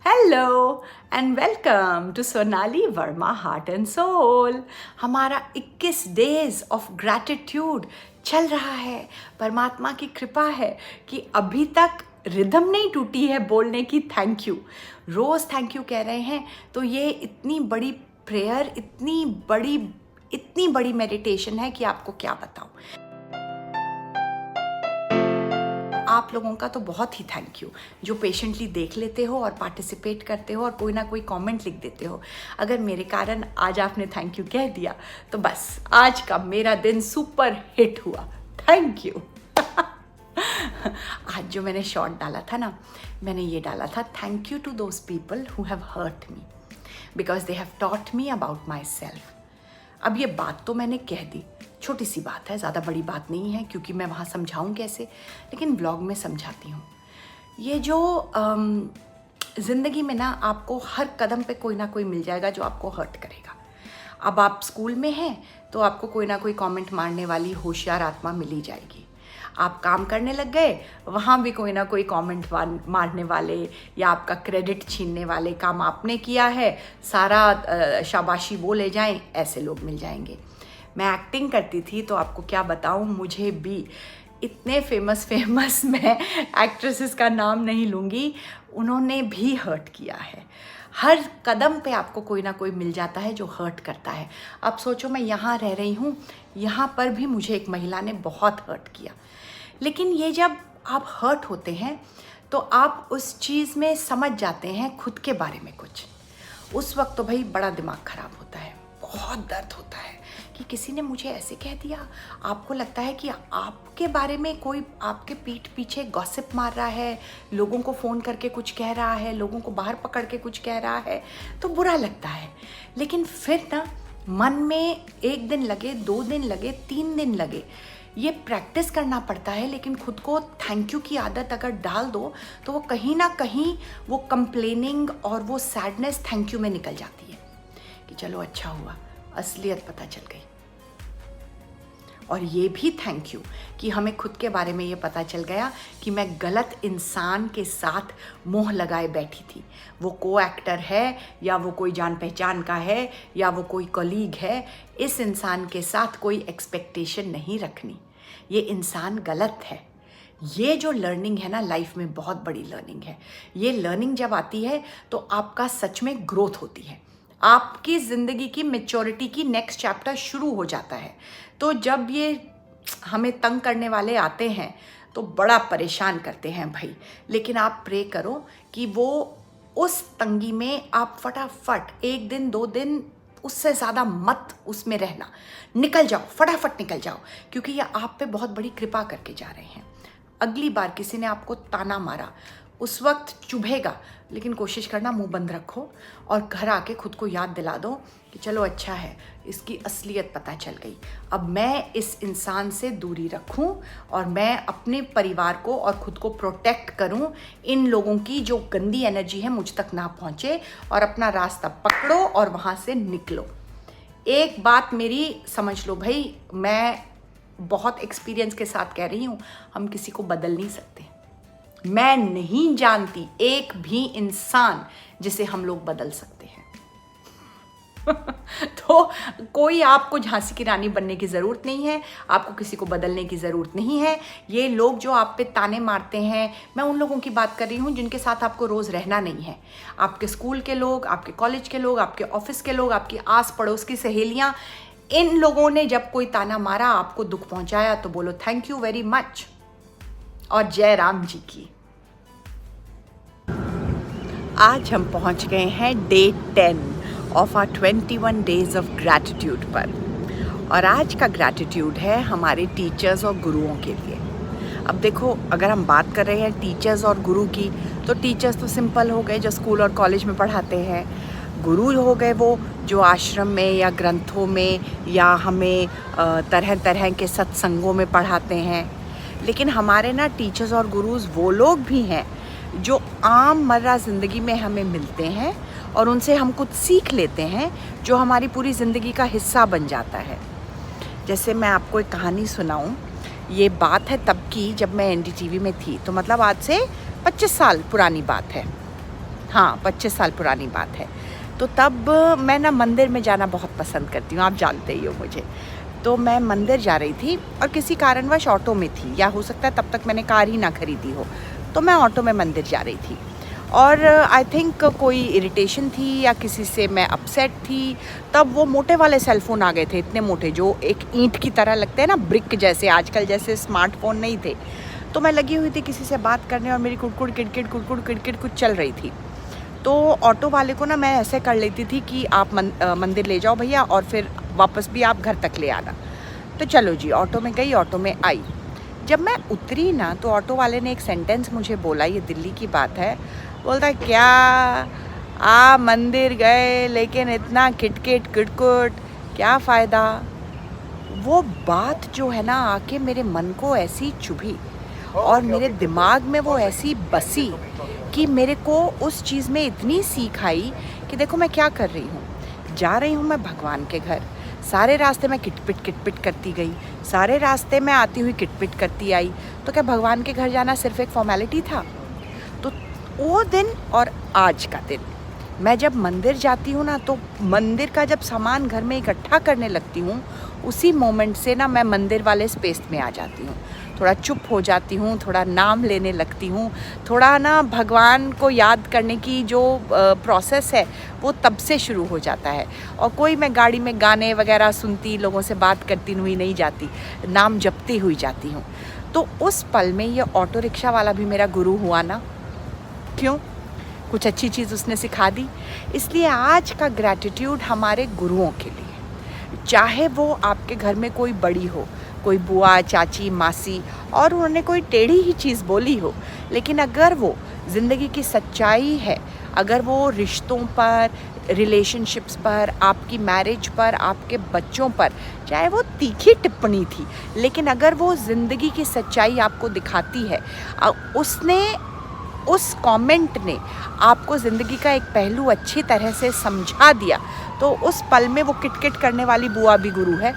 Hello and welcome to Sonali Verma heart and soul. हमारा 21 days of gratitude चल रहा है। परमात्मा की कृपा है कि अभी तक रिदम नहीं टूटी है बोलने की थैंक यू। रोज़ थैंक यू कह रहे हैं, तो ये इतनी बड़ी प्रेयर, इतनी बड़ी मेडिटेशन है कि आपको क्या बताऊं। आप लोगों का तो बहुत ही थैंक यू जो पेशेंटली देख लेते हो और पार्टिसिपेट करते हो और कोई ना कोई कमेंट लिख देते हो। अगर मेरे कारण आज आपने थैंक यू कह दिया तो बस आज का मेरा दिन सुपर हिट हुआ। Thank you. आज जो मैंने शॉर्ट डाला था ना, मैंने ये डाला था, thank you to those people who have hurt me because they have taught me about myself. अब ये बात तो मैंने कह दी, छोटी सी बात है, ज़्यादा बड़ी बात नहीं है क्योंकि मैं वहाँ समझाऊँ कैसे, लेकिन ब्लॉग में समझाती हूँ। ये जो ज़िंदगी में ना आपको हर कदम पे कोई ना कोई मिल जाएगा जो आपको हर्ट करेगा। अब आप स्कूल में हैं तो आपको कोई ना कोई कमेंट मारने वाली होशियार आत्मा मिल ही जाएगी। आप काम करने लग गए, वहाँ भी कोई ना कोई कमेंट मारने वाले या आपका क्रेडिट छीनने वाले, काम आपने किया है सारा शाबाशी वो ले जाएं, ऐसे लोग मिल जाएंगे। मैं एक्टिंग करती थी तो आपको क्या बताऊं, मुझे भी इतने फेमस मैं एक्ट्रेसेस का नाम नहीं लूँगी, उन्होंने भी हर्ट किया है। हर कदम पे आपको कोई ना कोई मिल जाता है जो हर्ट करता है। अब सोचो मैं यहाँ रह रही हूँ, यहाँ पर भी मुझे एक महिला ने बहुत हर्ट किया, लेकिन ये जब आप हर्ट होते हैं तो आप उस चीज़ में समझ जाते हैं खुद के बारे में कुछ। उस वक्त तो भाई बड़ा दिमाग ख़राब होता है, बहुत दर्द होता है कि किसी ने मुझे ऐसे कह दिया। आपको लगता है कि आपके बारे में कोई आपके पीठ पीछे गॉसिप मार रहा है, लोगों को फ़ोन करके कुछ कह रहा है, लोगों को बाहर पकड़ के कुछ कह रहा है, तो बुरा लगता है। लेकिन फिर ना मन में 1 दिन लगे, 2 दिन लगे, 3 दिन लगे, ये प्रैक्टिस करना पड़ता है। लेकिन खुद को थैंक यू की आदत अगर डाल दो तो वो कहीं ना कहीं वो कंप्लेनिंग और वो सैडनेस थैंक यू में निकल जाती है कि चलो अच्छा हुआ, असलियत पता चल गई। और ये भी थैंक यू कि हमें खुद के बारे में ये पता चल गया कि मैं गलत इंसान के साथ मोह लगाए बैठी थी। वो को एक्टर है या वो कोई जान पहचान का है या वो कोई कलीग है, इस इंसान के साथ कोई एक्सपेक्टेशन नहीं रखनी। ये इंसान गलत है। ये जो लर्निंग है ना लाइफ में, बहुत बड़ी लर्निंग है। ये लर्निंग जब आती है तो आपका सच में ग्रोथ होती है, आपकी ज़िंदगी की मैच्योरिटी की नेक्स्ट चैप्टर शुरू हो जाता है। तो जब ये हमें तंग करने वाले आते हैं तो बड़ा परेशान करते हैं भाई, लेकिन आप प्रे करो कि वो उस तंगी में आप फटाफट 1 दिन 2 दिन उससे ज़्यादा मत उसमें रहना, निकल जाओ, फटाफट निकल जाओ, क्योंकि ये आप पे बहुत बड़ी कृपा करके जा रहे हैं। अगली बार किसी ने आपको ताना मारा, उस वक्त चुभेगा, लेकिन कोशिश करना मुंह बंद रखो और घर आके खुद को याद दिला दो कि चलो अच्छा है, इसकी असलियत पता चल गई। अब मैं इस इंसान से दूरी रखूं और मैं अपने परिवार को और खुद को प्रोटेक्ट करूं। इन लोगों की जो गंदी एनर्जी है मुझ तक ना पहुंचे, और अपना रास्ता पकड़ो और वहाँ से निकलो। एक बात मेरी समझ लो भाई, मैं बहुत एक्सपीरियंस के साथ कह रही हूँ, हम किसी को बदल नहीं सकते। मैं नहीं जानती एक भी इंसान जिसे हम लोग बदल सकते हैं। तो कोई आपको झांसी की रानी बनने की ज़रूरत नहीं है, आपको किसी को बदलने की ज़रूरत नहीं है। ये लोग जो आप पे ताने मारते हैं, मैं उन लोगों की बात कर रही हूँ जिनके साथ आपको रोज़ रहना नहीं है। आपके स्कूल के लोग, आपके कॉलेज के लोग, आपके ऑफिस के लोग, आपकी आस पड़ोस की सहेलियाँ, इन लोगों ने जब कोई ताना मारा, आपको दुख पहुँचाया, तो बोलो थैंक यू वेरी मच और जय राम जी की। आज हम पहुंच गए हैं day 10 of our 21 days of gratitude पर, और आज का ग्रैटिट्यूड है हमारे टीचर्स और गुरुओं के लिए। अब देखो, अगर हम बात कर रहे हैं टीचर्स और गुरु की, तो टीचर्स तो सिंपल हो गए जो स्कूल और कॉलेज में पढ़ाते हैं। गुरु हो गए वो जो आश्रम में या ग्रंथों में या हमें तरह तरह के सत्संगों में पढ़ाते हैं। लेकिन हमारे ना टीचर्स और गुरुज वो लोग भी हैं जो आम मर्रा ज़िंदगी में हमें मिलते हैं और उनसे हम कुछ सीख लेते हैं जो हमारी पूरी ज़िंदगी का हिस्सा बन जाता है। जैसे मैं आपको एक कहानी सुनाऊं, ये बात है तब की जब मैं एनडीटीवी में थी, तो मतलब आज से 25 साल पुरानी बात है। हाँ 25 साल पुरानी बात है। तो तब मैं ना मंदिर में जाना बहुत पसंद करती हूँ, आप जानते ही हो मुझे। तो मैं मंदिर जा रही थी और किसी कारणवश ऑटो में थी, या हो सकता है तब तक मैंने कार ही ना खरीदी हो। तो मैं ऑटो में मंदिर जा रही थी और आई थिंक कोई इरिटेशन थी या किसी से मैं अपसेट थी। तब वो मोटे वाले सेलफ़ोन आ गए थे, इतने मोटे जो एक ईंट की तरह लगते हैं ना, ब्रिक जैसे। आजकल जैसे स्मार्टफोन नहीं थे। तो मैं लगी हुई थी किसी से बात करने और मेरी कुड़कुड़ किड़किड़ कुछ चल रही थी। तो ऑटो वाले को ना मैं ऐसे कर लेती थी कि आप मंदिर ले जाओ भैया और फिर वापस भी आप घर तक ले आना। तो चलो जी, ऑटो में गई, ऑटो में आई। जब मैं उतरी ना तो ऑटो वाले ने एक सेंटेंस मुझे बोला, ये दिल्ली की बात है। बोलता क्या आप मंदिर गए लेकिन इतना किटकिट किटकुट, क्या फ़ायदा। वो बात जो है ना आके मेरे मन को ऐसी चुभी और मेरे दिमाग में वो ऐसी बसी कि मेरे को उस चीज़ में इतनी सीख आई कि देखो मैं क्या कर रही हूँ। जा रही हूँ मैं भगवान के घर, सारे रास्ते में किटपिट करती गई, सारे रास्ते में आती हुई किटपिट करती आई। तो क्या भगवान के घर जाना सिर्फ एक फॉर्मेलिटी था? तो वो दिन और आज का दिन मैं जब मंदिर जाती हूँ ना, तो मंदिर का जब सामान घर में इकट्ठा करने लगती हूँ, उसी मोमेंट से ना मैं मंदिर वाले स्पेस में आ जाती हूँ। थोड़ा चुप हो जाती हूँ, थोड़ा नाम लेने लगती हूँ, थोड़ा ना भगवान को याद करने की जो प्रोसेस है वो तब से शुरू हो जाता है। और कोई मैं गाड़ी में गाने वगैरह सुनती, लोगों से बात करती हुई नहीं जाती, नाम जपती हुई जाती हूँ। तो उस पल में ये ऑटो रिक्शा वाला भी मेरा गुरु हुआ ना। क्यों? कुछ अच्छी चीज़ उसने सिखा दी। इसलिए आज का ग्रैटिट्यूड हमारे गुरुओं के लिए, चाहे वो आपके घर में कोई बड़ी हो, कोई बुआ, चाची, मासी, और उन्होंने कोई टेढ़ी ही चीज़ बोली हो, लेकिन अगर वो ज़िंदगी की सच्चाई है, अगर वो रिश्तों पर, रिलेशनशिप्स पर, आपकी मैरिज पर, आपके बच्चों पर, चाहे वो तीखी टिप्पणी थी, लेकिन अगर वो ज़िंदगी की सच्चाई आपको दिखाती है, उसने, उस कमेंट ने आपको ज़िंदगी का एक पहलू अच्छी तरह से समझा दिया, तो उस पल में वो किटकिट करने वाली बुआ भी गुरु है।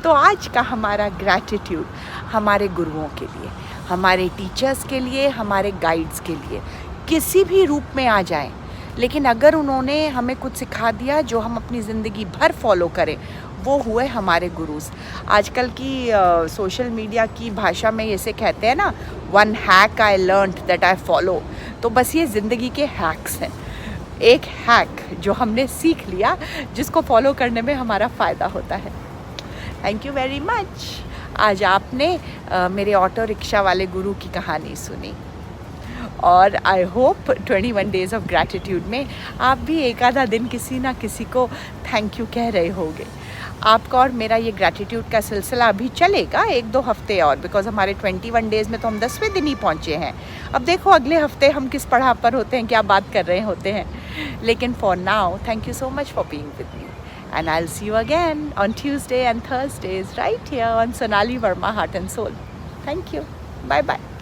तो आज का हमारा ग्रैटिट्यूड हमारे गुरुओं के लिए, हमारे टीचर्स के लिए, हमारे गाइड्स के लिए, किसी भी रूप में आ जाएं, लेकिन अगर उन्होंने हमें कुछ सिखा दिया जो हम अपनी ज़िंदगी भर फॉलो करें, वो हुए हमारे गुरुज़। आजकल की सोशल मीडिया की भाषा में इसे कहते हैं ना, one hack I learned that I follow. तो बस ये ज़िंदगी के हैक्स हैं। एक हैक जो हमने सीख लिया, जिसको फॉलो करने में हमारा फ़ायदा होता है। Thank you very much. आज आपने मेरे ऑटो रिक्शा वाले गुरु की कहानी सुनी और I hope 21 days of gratitude में आप भी एक आधा दिन किसी ना किसी को थैंक यू कह रहे होंगे। आपका और मेरा ये ग्रैटिट्यूड का सिलसिला अभी चलेगा 1-2 हफ्ते और, बिकॉज हमारे 21 डेज़ में तो हम 10वें दिन ही पहुँचे हैं। अब देखो अगले हफ्ते हम किस पड़ाव पर होते हैं, क्या बात कर रहे होते हैं। लेकिन for now, thank you so much for being with me. And I'll see you again on Tuesday and Thursdays right here on Sonali Verma Heart and Soul. Thank you. Bye-bye.